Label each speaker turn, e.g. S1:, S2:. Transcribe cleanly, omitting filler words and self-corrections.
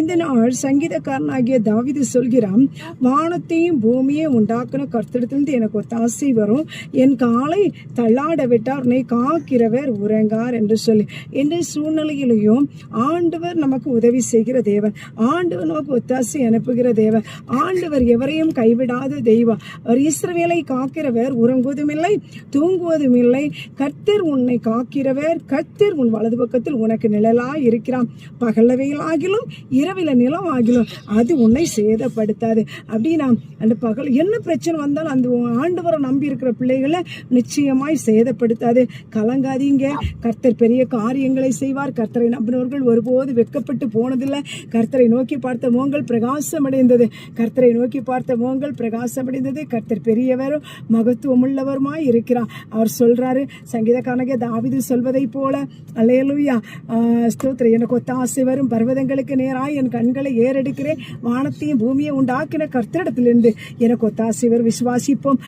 S1: இந்த நாள் சங்கீதக்காரனாகிய தாவீது சொல்கிறான், வானத்தையும் பூமியையும் உண்டாக்குன கர்த்தரிடத்திலிருந்து எனக்கு ஒத்தாசை வரும், என் காலை தள்ளாட விட்டார், உன்னை காக்கிறவர் உறங்கார் என்று சொல்லி. எந்த சூழ்நிலையிலையும் ஆண்டவர் நமக்கு உதவி செய்கிற தேவன், ஆண்டவர் நமக்கு ஒத்தாசை அனுப்புகிற தேவன், ஆண்டவர் எவரையும் கைவிடாத தெய்வம். அவர் இஸ்ரவேலை காக்கிறவர், உறங்குவதும் இல்லை தூங்குவதும் இல்லை. கர்த்தர் உன்னை காக்கிறவர், கர்த்தர் உன் வலது பக்கத்தில் உனக்கு நிழலாய் இருக்கிறான். பகல்ல வெயிலாகிலும் இரவில நிலமாகிலும் அது உன்னை சேதப்படுத்தாது. அப்படின்னா அந்த பகல் என்ன பிரச்சனை வந்தாலும் அந்த ஆண்டவரை நம்பி இருக்கிற பிள்ளைகளை நிச்சயமாய் சேதப்படுத்தாது. கலங்காதீங்க, கர்த்தர் பெரிய காரியங்களை செய்வார். கர்த்தரை நம்பினவர்கள் ஒருபோது வெட்கப்பட்டு போனதில்லை. கர்த்தரை நோக்கி பார்த்த முகங்கள் பிரகாசம் அடைந்தது, கர்த்தரை நோக்கி பார்த்த முகங்கள் பிரகாசம் அடைந்தது. கர்த்தர் பெரியவரும் மகத்துவம் உள்ளவருமாய் இருக்கிறார். அவர் சொல்றாரு, சங்கீதக்காரனாகிய தாவீது சொல்வதை போல, அல்லேலூயா, ஸ்தோத்திரம், எனக்கு ஒத்தாசை வரும் பர்வதங்களுக்கு நேராய் என் கண்களை ஏறெடுக்கிறேன், வானத்தையும் பூமியை உண்டாக்கின கர்த்தரிடத்திலிருந்து எனக்கு ஒத்தாசை வரும். விசுவாசிப்போம்.